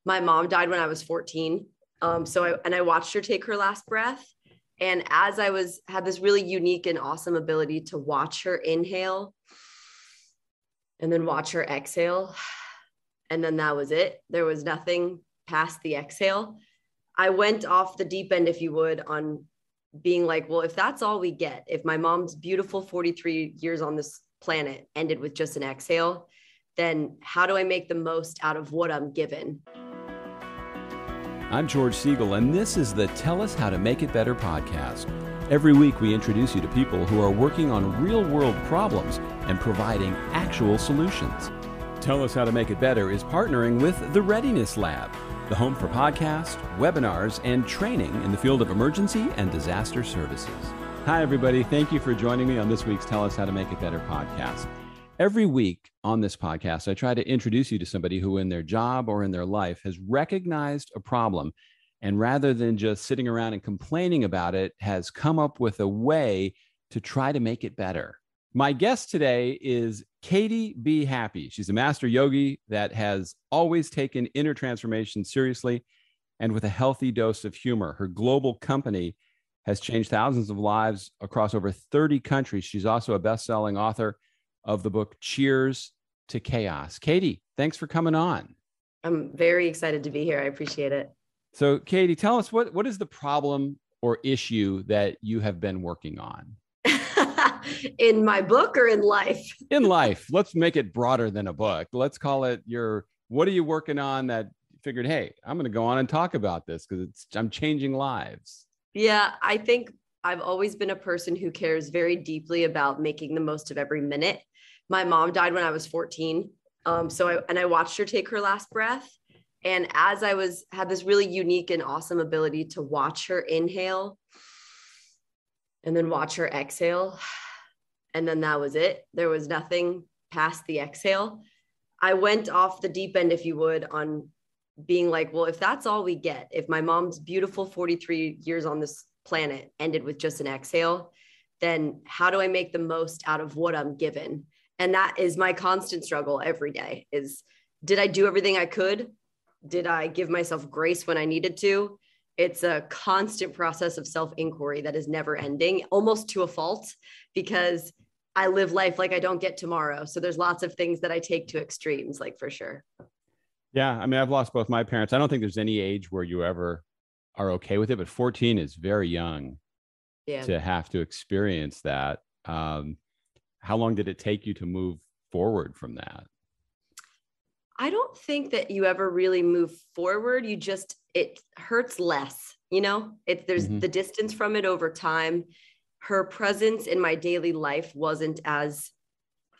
My mom died when I was 14. I watched her take her last breath. And as had this really unique and awesome ability to watch her inhale and then watch her exhale. And then that was it. There was nothing past the exhale. I went off the deep end, if you would, on being like, well, if that's all we get, if my mom's beautiful 43 years on this planet ended with just an exhale, then how do I make the most out of what I'm given? I'm George Siegel, and this is the Tell Us How to Make It Better podcast. Every week, we introduce you to people who are working on real-world problems and providing actual solutions. Tell Us How to Make It Better is partnering with the Readiness Lab, the home for podcasts, webinars, and training in the field of emergency and disaster services. Hi, everybody. Thank you for joining me on this week's Tell Us How to Make It Better podcast. Every week on this podcast, I try to introduce you to somebody who in their job or in their life has recognized a problem, and rather than just sitting around and complaining about it, has come up with a way to try to make it better. My guest today is Katie B Happyy. She's a master yogi that has always taken inner transformation seriously and with a healthy dose of humor. Her global company has changed thousands of lives across over 30 countries. She's also a best-selling author of the book Cheers to Chaos. Katie, thanks for coming on. I'm very excited to be here. I appreciate it. So Katie, tell us what is the problem or issue that you have been working on? In my book or in life? In life. Let's make it broader than a book. Let's call it what are you working on that you figured, hey, I'm going to go on and talk about this because I'm changing lives. Yeah, I think I've always been a person who cares very deeply about making the most of every minute. My mom died when I was 14. I watched her take her last breath. And as had this really unique and awesome ability to watch her inhale and then watch her exhale. And then that was it. There was nothing past the exhale. I went off the deep end, if you would, on being like, well, if that's all we get, if my mom's beautiful 43 years on this planet ended with just an exhale, then how do I make the most out of what I'm given? And that is my constant struggle every day is, did I do everything I could? Did I give myself grace when I needed to? It's a constant process of self-inquiry that is never ending, almost to a fault, because I live life like I don't get tomorrow. So there's lots of things that I take to extremes, like for sure. Yeah. I mean, I've lost both my parents. I don't think there's any age where you ever are okay with it, but 14 is very young to have to experience that. How long did it take you to move forward from that? I don't think that you ever really move forward. It hurts less, there's the distance from it over time. Her presence in my daily life wasn't as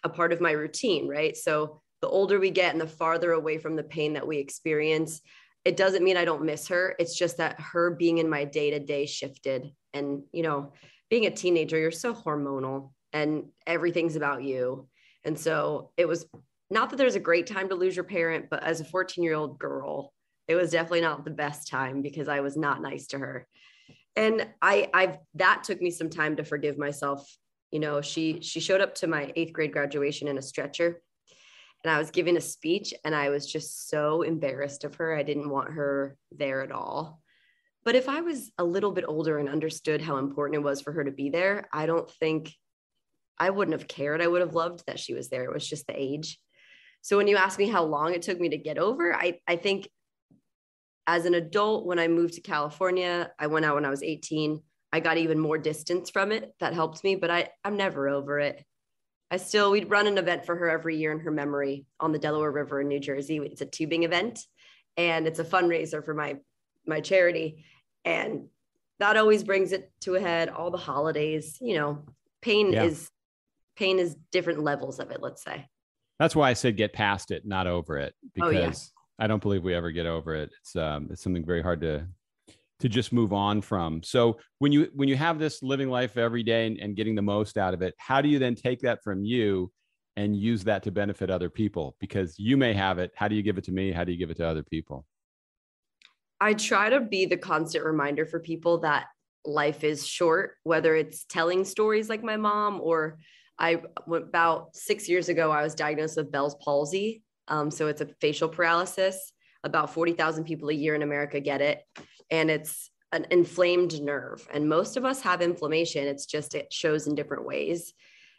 a part of my routine, right? So the older we get and the farther away from the pain that we experience, it doesn't mean I don't miss her. It's just that her being in my day-to-day shifted. And, being a teenager, you're so hormonal and everything's about you. And so it was not that there's a great time to lose your parent, but as a 14-year-old girl, it was definitely not the best time because I was not nice to her. And that took me some time to forgive myself. She showed up to my 8th grade graduation in a stretcher, and I was giving a speech, and I was just so embarrassed of her. I didn't want her there at all. But if I was a little bit older and understood how important it was for her to be there, I don't think I wouldn't have cared. I would have loved that she was there. It was just the age. So when you ask me how long it took me to get over, I think as an adult, when I moved to California, I went out when I was 18. I got even more distance from it. That helped me, but I'm never over it. We'd run an event for her every year in her memory on the Delaware River in New Jersey. It's a tubing event, and it's a fundraiser for my charity. And that always brings it to a head. All the holidays, pain is different levels of it, let's say. That's why I said get past it, not over it, because I don't believe we ever get over it. It's something very hard to just move on from. So when you have this living life every day and getting the most out of it, how do you then take that from you and use that to benefit other people? Because you may have it. How do you give it to me? How do you give it to other people? I try to be the constant reminder for people that life is short, whether it's telling stories like my mom, or about 6 years ago, I was diagnosed with Bell's palsy. So it's a facial paralysis. About 40,000 people a year in America get it. And it's an inflamed nerve. And most of us have inflammation. It's just, it shows in different ways.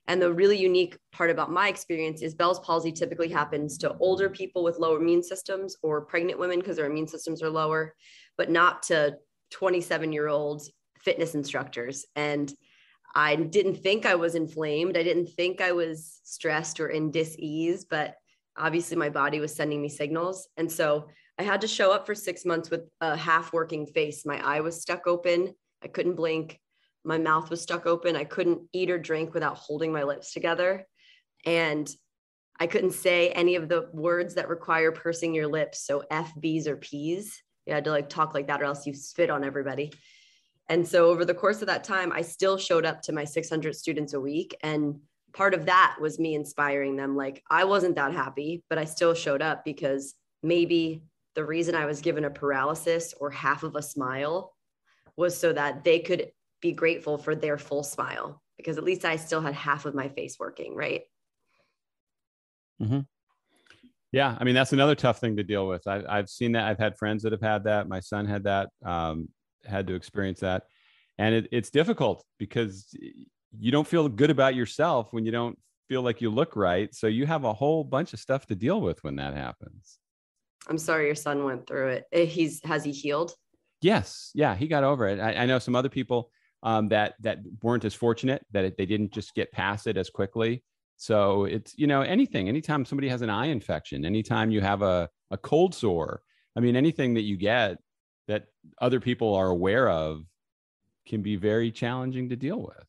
And the really unique part about my experience is Bell's palsy typically happens to older people with lower immune systems or pregnant women because their immune systems are lower, but not to 27-year-old fitness instructors. And I didn't think I was inflamed. I didn't think I was stressed or in dis-ease, but obviously my body was sending me signals. And so I had to show up for 6 months with a half working face. My eye was stuck open. I couldn't blink. My mouth was stuck open. I couldn't eat or drink without holding my lips together. And I couldn't say any of the words that require pursing your lips. So F, B's, or P's. You had to like talk like that or else you spit on everybody. And so over the course of that time, I still showed up to my 600 students a week. And part of that was me inspiring them. Like I wasn't that happy, but I still showed up because maybe the reason I was given a paralysis or half of a smile was so that they could be grateful for their full smile, because at least I still had half of my face working, right? Mm-hmm. Yeah. I mean, that's another tough thing to deal with. I've seen that. I've had friends that have had that. My son had that, had to experience that. And it's difficult because you don't feel good about yourself when you don't feel like you look right. So you have a whole bunch of stuff to deal with when that happens. I'm sorry your son went through it. Has he healed? Yes. Yeah. He got over it. I know some other people that weren't as fortunate, that they didn't just get past it as quickly. So it's, anytime somebody has an eye infection, anytime you have a cold sore, I mean, anything that you get that other people are aware of can be very challenging to deal with.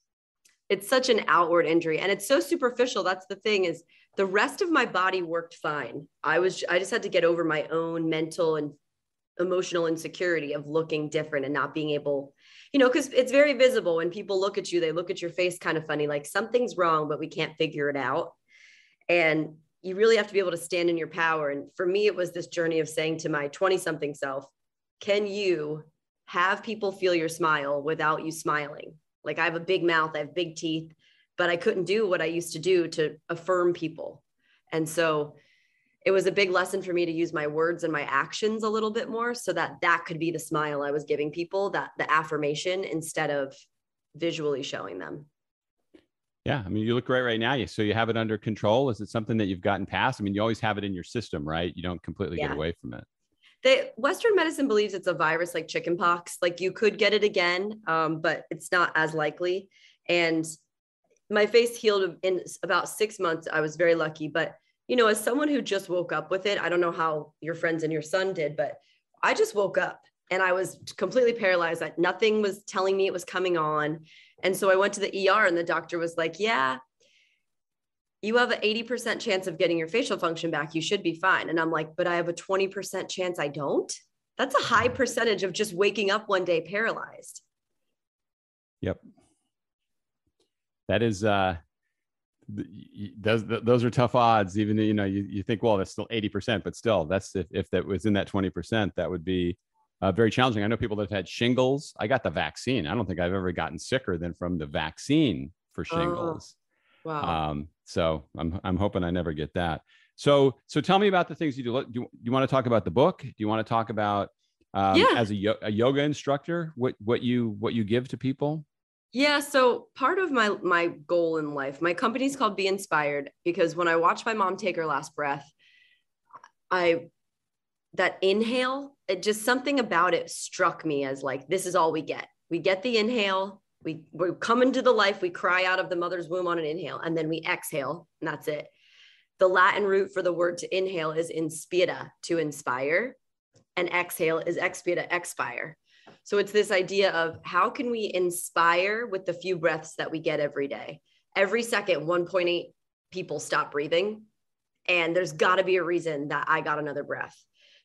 It's such an outward injury and it's so superficial. That's the thing, is the rest of my body worked fine. I just had to get over my own mental and emotional insecurity of looking different and not being able, because it's very visible when people look at you, they look at your face kind of funny, like something's wrong, but we can't figure it out. And you really have to be able to stand in your power. And for me, it was this journey of saying to my 20-something self, can you have people feel your smile without you smiling? Like I have a big mouth, I have big teeth, but I couldn't do what I used to do to affirm people. And so it was a big lesson for me to use my words and my actions a little bit more so that could be the smile I was giving people, that the affirmation, instead of visually showing them. Yeah. I mean, you look great right now. So you have it under control. Is it something that you've gotten past? I mean, you always have it in your system, right? You don't completely get away from it. Western medicine believes it's a virus like chickenpox. Like you could get it again, but it's not as likely. And my face healed in about 6 months. I was very lucky, but as someone who just woke up with it, I don't know how your friends and your son did, but I just woke up and I was completely paralyzed. Nothing was telling me it was coming on. And so I went to the ER and the doctor was like, yeah, you have an 80% chance of getting your facial function back. You should be fine. And I'm like, but I have a 20% chance I don't. That's a high percentage of just waking up one day paralyzed. Yep. That is, those are tough odds. Even you think, well, that's still 80%, but still, that's if that was in that 20%, that would be very challenging. I know people that have had shingles. I got the vaccine. I don't think I've ever gotten sicker than from the vaccine for shingles. Wow. So I'm hoping I never get that. So tell me about the things you do. Do you want to talk about the book? Do you want to talk about as a yoga instructor, what you give to people? Yeah. So part of my goal in life, my company's called Be Inspired, because when I watched my mom take her last breath, that inhale, it just, something about it struck me as like, this is all we get. We get the inhale. We come into the life. We cry out of the mother's womb on an inhale, and then we exhale, and that's it. The Latin root for the word to inhale is inspira, to inspire, and exhale is expira, expire. So it's this idea of how can we inspire with the few breaths that we get every day? Every second, 1.8 people stop breathing. And there's got to be a reason that I got another breath.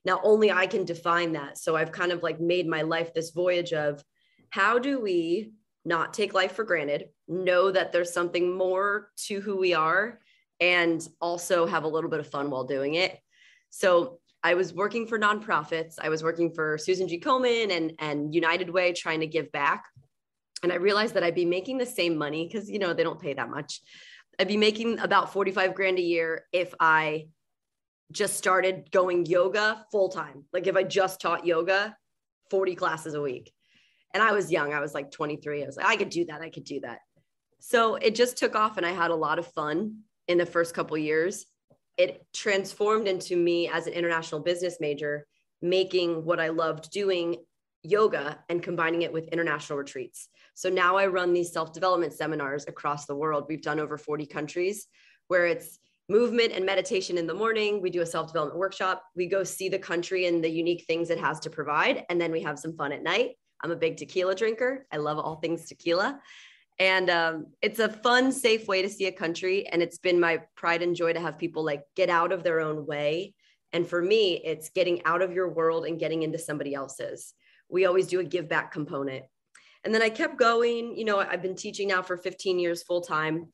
Now, only I can define that. So I've kind of like made my life this voyage of how do we not take life for granted, know that there's something more to who we are, and also have a little bit of fun while doing it. So I was working for nonprofits. I was working for Susan G. Komen and United Way, trying to give back. And I realized that I'd be making the same money because, they don't pay that much. I'd be making about 45 grand a year if I just started going yoga full time. Like if I just taught yoga, 40 classes a week. And I was young. I was like 23. I was like, I could do that. I could do that. So it just took off and I had a lot of fun in the first couple of years. It transformed into me as an international business major, making what I loved doing, yoga, and combining it with international retreats. So now I run these self-development seminars across the world. We've done over 40 countries where it's movement and meditation in the morning. We do a self-development workshop. We go see the country and the unique things it has to provide. And then we have some fun at night. I'm a big tequila drinker. I love all things tequila. And it's a fun, safe way to see a country. And it's been my pride and joy to have people like get out of their own way. And for me, it's getting out of your world and getting into somebody else's. We always do a give back component. And then I kept going. I've been teaching now for 15 years full time.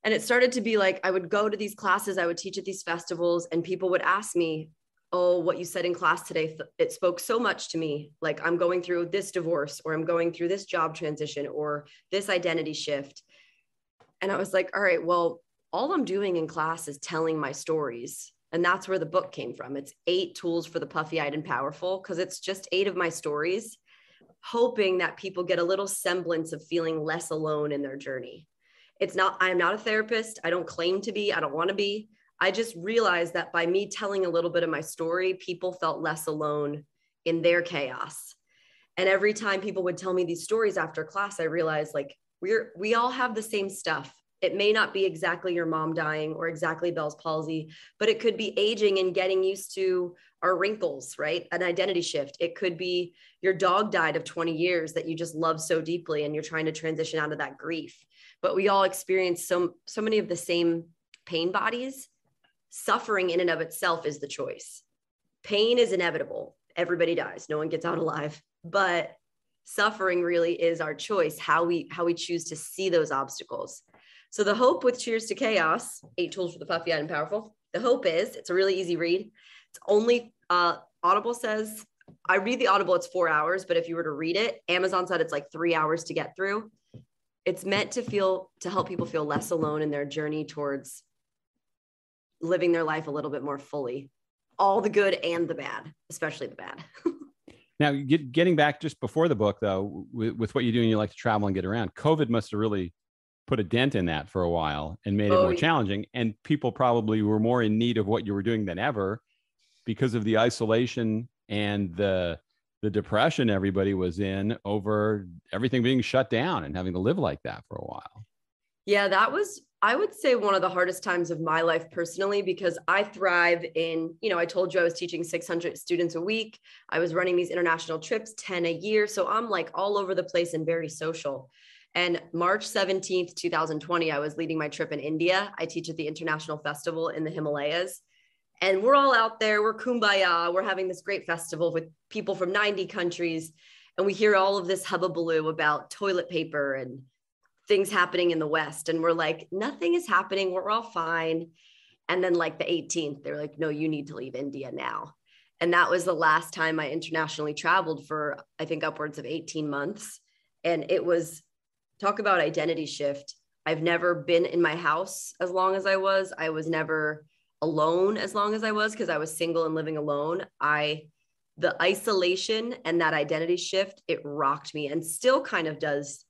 And it started to be like, I would go to these classes, I would teach at these festivals, and people would ask me, oh, what you said in class today, it spoke so much to me. Like I'm going through this divorce, or I'm going through this job transition, or this identity shift. And I was like, all right, well, all I'm doing in class is telling my stories. And that's where the book came from. It's 8 tools for the puffy-eyed and powerful, because it's just 8 of my stories, hoping that people get a little semblance of feeling less alone in their journey. I'm not a therapist. I don't claim to be. I don't want to be. I just realized that by me telling a little bit of my story, people felt less alone in their chaos. And every time people would tell me these stories after class, I realized like we all have the same stuff. It may not be exactly your mom dying or exactly Bell's palsy, but it could be aging and getting used to our wrinkles, right? An identity shift. It could be your dog died of 20 years that you just love so deeply and you're trying to transition out of that grief. But we all experience so many of the same pain bodies. Suffering in and of itself is the choice. Pain is inevitable. Everybody dies. No one gets out alive. But suffering really is our choice, how we choose to see those obstacles. So the hope with Cheers to Chaos, 8 tools for the puffy-eyed and powerful. The hope is it's a really easy read. It's only Audible says, I read the Audible, it's 4 hours, but if you were to read it, Amazon said it's like 3 hours to get through. It's meant to help people feel less alone in their journey towards living their life a little bit more fully, all the good and the bad, especially the bad. Now, getting back just before the book, though, with what you do and you like to travel and get around, COVID must have really put a dent in that for a while and made it more challenging. And people probably were more in need of what you were doing than ever because of the isolation and the depression everybody was in over everything being shut down and having to live like that for a while. Yeah, that was, I would say, one of the hardest times of my life personally, because I thrive in, I told you I was teaching 600 students a week. I was running these international trips, 10 a year. So I'm like all over the place and very social. And March 17th, 2020, I was leading my trip in India. I teach at the International Festival in the Himalayas. And we're all out there, we're kumbaya, we're having this great festival with people from 90 countries. And we hear all of this hubbubaloo about toilet paper and things happening in the West. And we're like, nothing is happening. We're all fine. And then like the 18th, they're like, no, you need to leave India now. And that was the last time I internationally traveled for, I think, upwards of 18 months. And it was, talk about identity shift. I've never been in my house as long as I was. I was never alone as long as I was because I was single and living alone. The isolation and that identity shift, it rocked me and still kind of does.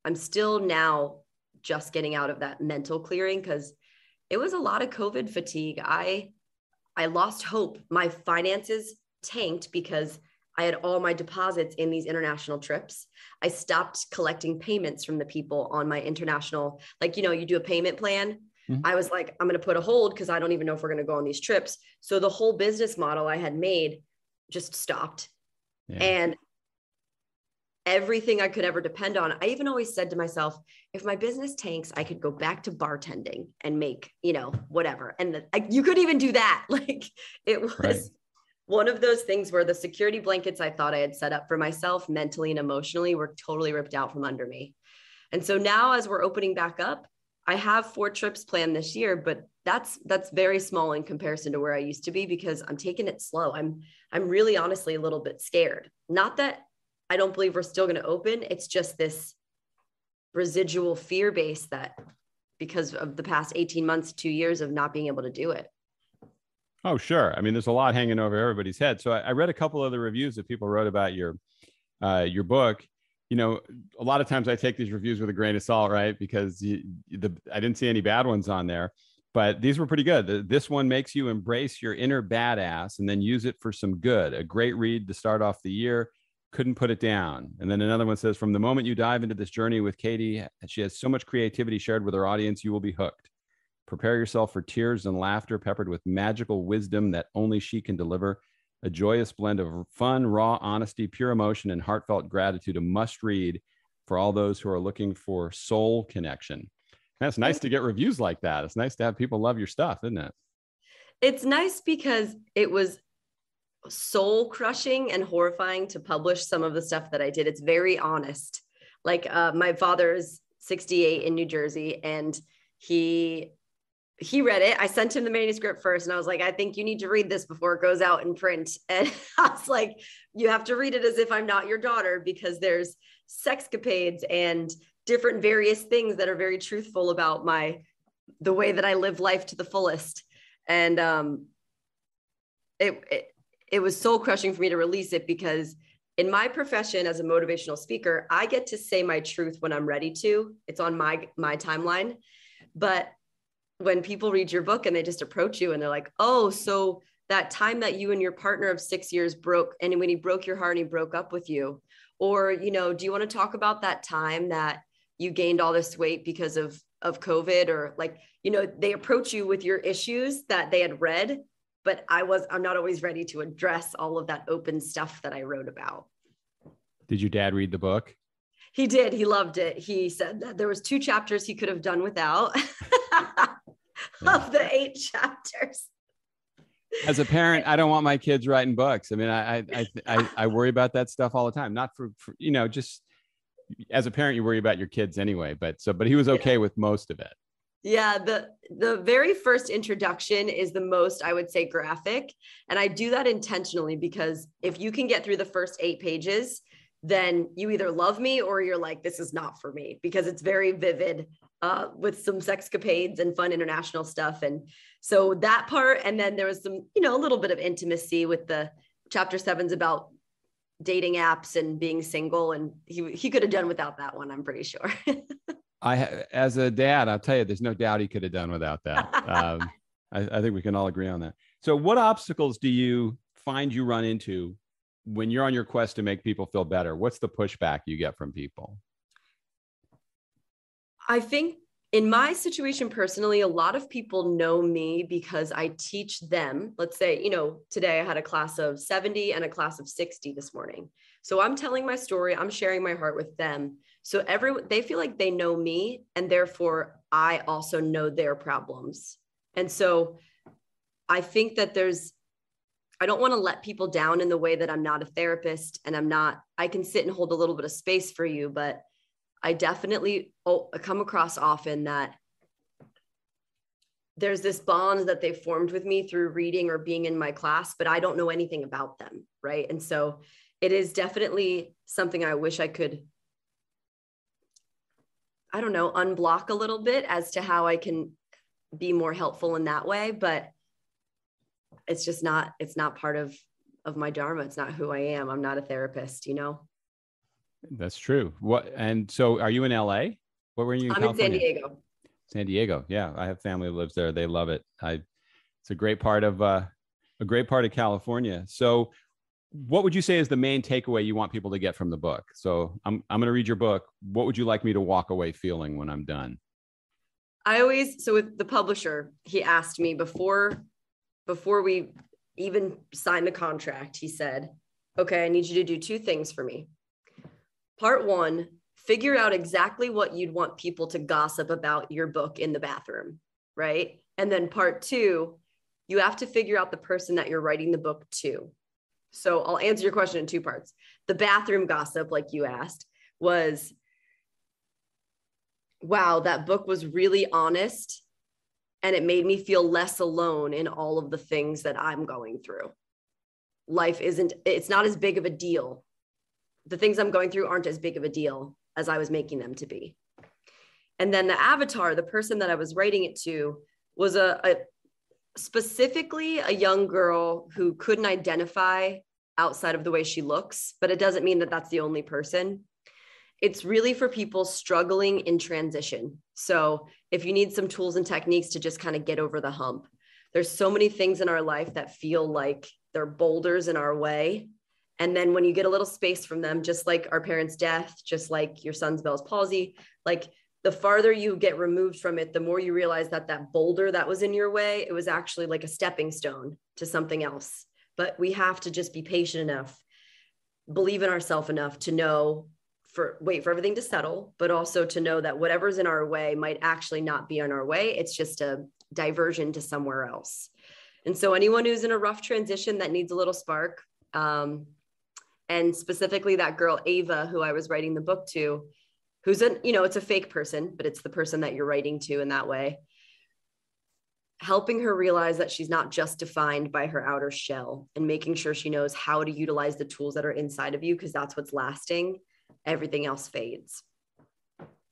I'm still now just getting out of that mental clearing because it was a lot of COVID fatigue. I lost hope. My finances tanked because I had all my deposits in these international trips. I stopped collecting payments from the people on my international, you do a payment plan. Mm-hmm. I was like, I'm going to put a hold because I don't even know if we're going to go on these trips. So the whole business model I had made just stopped. Yeah. And everything I could ever depend on, I even always said to myself, if my business tanks, I could go back to bartending and make, whatever. And you could even do that. It was right. One of those things where the security blankets I thought I had set up for myself mentally and emotionally were totally ripped out from under me. And so now as we're opening back up, I have 4 trips planned this year, but that's very small in comparison to where I used to be because I'm taking it slow. I'm really honestly a little bit scared. Not that I don't believe we're still going to open. It's just this residual fear base that because of the past 18 months, 2 years of not being able to do it. Oh, sure. I mean, there's a lot hanging over everybody's head. So I read a couple of the reviews that people wrote about your book. You know, a lot of times I take these reviews with a grain of salt, right? Because I didn't see any bad ones on there, but these were pretty good. This one makes you embrace your inner badass and then use it for some good. A great read to start off the year. Couldn't put it down. And then another one says, from the moment you dive into this journey with Katie, she has so much creativity shared with her audience, you will be hooked. Prepare yourself for tears and laughter peppered with magical wisdom that only she can deliver. A joyous blend of fun, raw honesty, pure emotion, and heartfelt gratitude. A must read for all those who are looking for soul connection. That's nice to get reviews like that. It's nice to have people love your stuff, isn't it? It's nice because it was soul crushing and horrifying to publish some of the stuff that I did. It's very honest. Like my father is 68 in New Jersey, and he read it. I sent him the manuscript first, and I was like, I think you need to read this before it goes out in print. And I was like, you have to read it as if I'm not your daughter, because there's sexcapades and different various things that are very truthful about the way that I live life to the fullest. And it was soul crushing for me to release it, because in my profession as a motivational speaker, I get to say my truth when I'm ready to. It's on my timeline. But when people read your book and they just approach you and they're like, oh, so that time that you and your partner of 6 years broke, and when he broke your heart and he broke up with you, or, do you want to talk about that time that you gained all this weight because of COVID, or they approach you with your issues that they had read, but I'm not always ready to address all of that open stuff that I wrote about. Did your dad read the book? He did. He loved it. He said that there was 2 chapters he could have done without. Of the 8 chapters. As a parent, I don't want my kids writing books. I mean, I worry about that stuff all the time. Not for just as a parent, you worry about your kids anyway. But he was okay with most of it. Yeah, the very first introduction is the most, I would say, graphic, and I do that intentionally, because if you can get through the first 8 pages, then you either love me or you're like, this is not for me, because it's very vivid. With some sexcapades and fun international stuff. And so that part, and then there was some, a little bit of intimacy with the chapter 7's about dating apps and being single. And he could have done without that one, I'm pretty sure. As a dad, I'll tell you, there's no doubt he could have done without that. I think we can all agree on that. So what obstacles do you find you run into when you're on your quest to make people feel better? What's the pushback you get from people? I think in my situation personally, a lot of people know me because I teach them. Let's say, today I had a class of 70 and a class of 60 this morning. So I'm telling my story, I'm sharing my heart with them. So they feel like they know me, and therefore I also know their problems. And so I think that I don't want to let people down in the way that I'm not a therapist, and I can sit and hold a little bit of space for you, but I definitely come across often that there's this bond that they've formed with me through reading or being in my class, but I don't know anything about them, right? And so it is definitely something I wish I could, unblock a little bit as to how I can be more helpful in that way. But it's not part of my dharma. It's not who I am. I'm not a therapist, That's true. And so are you in LA? What were you in California? I'm in San Diego. San Diego. Yeah. I have family that lives there. They love it. It's a great part of California. So what would you say is the main takeaway you want people to get from the book? So I'm going to read your book. What would you like me to walk away feeling when I'm done? So with the publisher, he asked me before we even signed the contract, he said, okay, I need you to do 2 things for me. Part 1, figure out exactly what you'd want people to gossip about your book in the bathroom, right? And then part 2, you have to figure out the person that you're writing the book to. So I'll answer your question in 2 parts. The bathroom gossip, like you asked, was, wow, that book was really honest, and it made me feel less alone in all of the things that I'm going through. It's not as big of a deal. The things I'm going through aren't as big of a deal as I was making them to be. And then the avatar, the person that I was writing it to, was a specifically a young girl who couldn't identify outside of the way she looks, but it doesn't mean that that's the only person. It's really for people struggling in transition. So if you need some tools and techniques to just kind of get over the hump, there's so many things in our life that feel like they're boulders in our way. And then when you get a little space from them, just like our parents' death, just like your son's Bell's palsy, like the farther you get removed from it, the more you realize that that boulder that was in your way, it was actually like a stepping stone to something else. But we have to just be patient enough, believe in ourselves enough to know, wait for everything to settle, but also to know that whatever's in our way might actually not be on our way. It's just a diversion to somewhere else. And so anyone who's in a rough transition that needs a little spark, and specifically that girl, Ava, who I was writing the book to, who's it's a fake person, but it's the person that you're writing to in that way. Helping her realize that she's not just defined by her outer shell, and making sure she knows how to utilize the tools that are inside of you, because that's what's lasting. Everything else fades.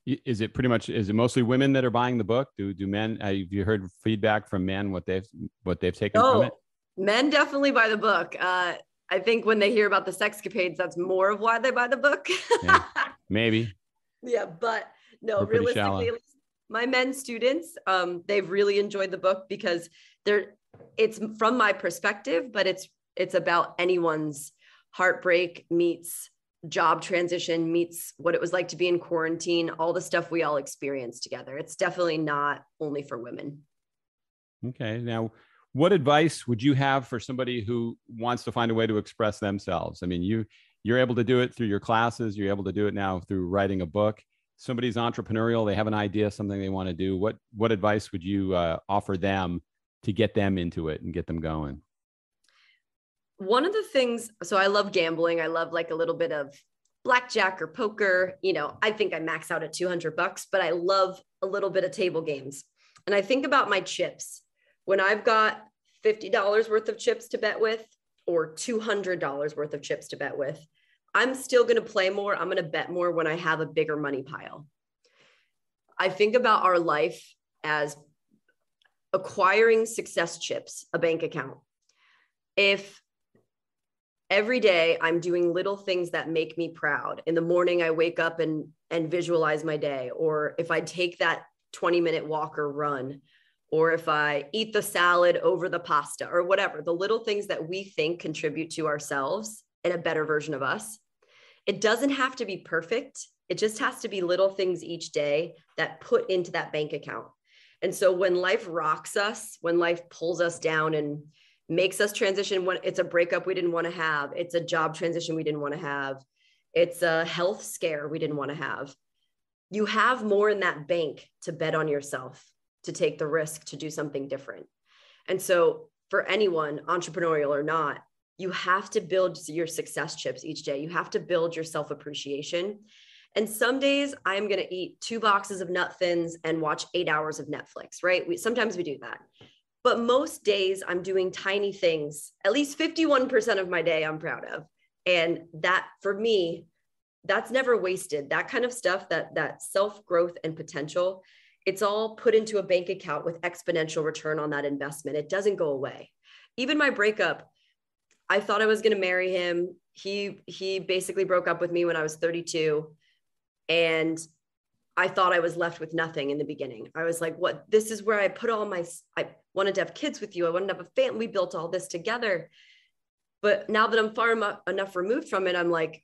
Is it mostly women that are buying the book? Do men, have you heard feedback from men, what they've taken from it? Men definitely buy the book. I think when they hear about the sexcapades, that's more of why they buy the book. Yeah, maybe. Yeah, but no, realistically, my men students, they've really enjoyed the book because it's from my perspective, but it's about anyone's heartbreak meets job transition meets what it was like to be in quarantine, all the stuff we all experienced together. It's definitely not only for women. Okay. Now, what advice would you have for somebody who wants to find a way to express themselves? I mean, you're able to do it through your classes. You're able to do it now through writing a book. Somebody's entrepreneurial. They have an idea, something they want to do. What advice would you offer them to get them into it and get them going? One of the things, so I love gambling. I love like a little bit of blackjack or poker. I think I max out at $200, but I love a little bit of table games. And I think about my chips. When I've got $50 worth of chips to bet with, or $200 worth of chips to bet with, I'm still going to play more. I'm going to bet more when I have a bigger money pile. I think about our life as acquiring success chips, a bank account. If every day I'm doing little things that make me proud. In the morning, I wake up and visualize my day. Or if I take that 20-minute walk or run, or if I eat the salad over the pasta or whatever, the little things that we think contribute to ourselves and a better version of us. It doesn't have to be perfect. It just has to be little things each day that put into that bank account. And so when life rocks us, when life pulls us down and makes us transition, when it's a breakup we didn't want to have, it's a job transition we didn't want to have, it's a health scare we didn't want to have, you have more in that bank to bet on yourself, to take the risk to do something different. And so for anyone, entrepreneurial or not, you have to build your success chips each day. You have to build your self-appreciation. And some days I'm going to eat 2 boxes of Nut Thins and watch 8 hours of Netflix, right? Sometimes we do that. But most days I'm doing tiny things. At least 51% of my day I'm proud of. And that, for me, that's never wasted. That kind of stuff, that self-growth and potential, it's all put into a bank account with exponential return on that investment. It doesn't go away. Even my breakup, I thought I was going to marry him. He basically broke up with me when I was 32. And I thought I was left with nothing in the beginning. I was like, what? This is where I put I wanted to have kids with you. I wanted to have a family. We built all this together. But now that I'm far enough removed from it, I'm like,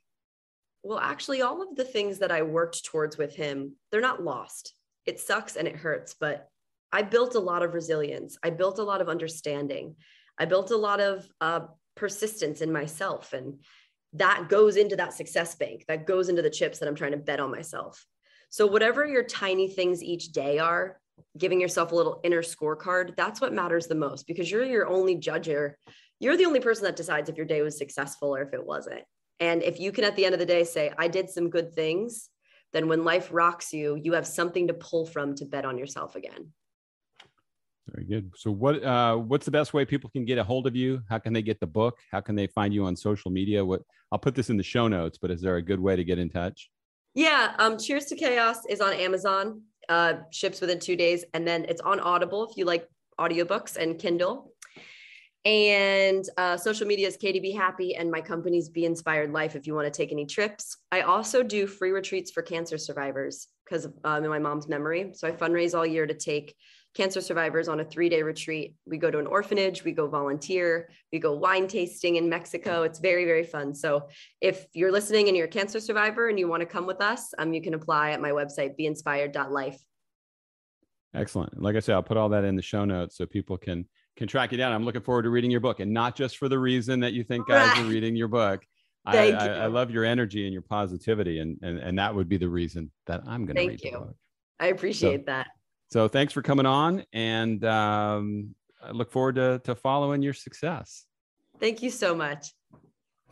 well, actually, all of the things that I worked towards with him, they're not lost. It sucks and it hurts, but I built a lot of resilience. I built a lot of understanding. I built a lot of persistence in myself. And that goes into that success bank. That goes into the chips that I'm trying to bet on myself. So whatever your tiny things each day are, giving yourself a little inner scorecard, that's what matters the most, because you're your only judger. You're the only person that decides if your day was successful or if it wasn't. And if you can, at the end of the day, say, I did some good things, then when life rocks you, you have something to pull from to bet on yourself again. Very good. So what's the best way people can get a hold of you? How can they get the book? How can they find you on social media? I'll put this in the show notes, but is there a good way to get in touch? Yeah. Cheers to Chaos is on Amazon, ships within 2 days. And then it's on Audible. If you like audiobooks and Kindle. And social media is Katie Be Happy, and my company's Be Inspired Life if you want to take any trips. I also do free retreats for cancer survivors because in my mom's memory. So I fundraise all year to take cancer survivors on a 3-day retreat. We go to an orphanage, we go volunteer, we go wine tasting in Mexico. It's very, very fun. So if you're listening and you're a cancer survivor and you want to come with us, you can apply at my website, beinspired.life. Excellent. Like I said, I'll put all that in the show notes so people can track you down. I'm looking forward to reading your book, and not just for the reason that you think guys are reading your book. I love your energy and your positivity, and that would be the reason that I'm going to read the book. I appreciate that. So thanks for coming on, and I look forward to following your success. Thank you so much.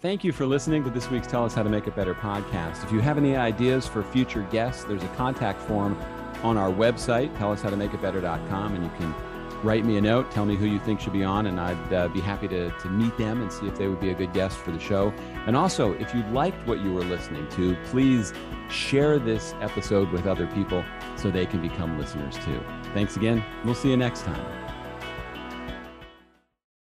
Thank you for listening to this week's Tell Us How to Make It Better podcast. If you have any ideas for future guests, there's a contact form on our website, tellus-how-to-make-it-better.com, and you can write me a note, tell me who you think should be on, and I'd be happy to meet them and see if they would be a good guest for the show. And also, if you liked what you were listening to, please share this episode with other people so they can become listeners too. Thanks again. We'll see you next time.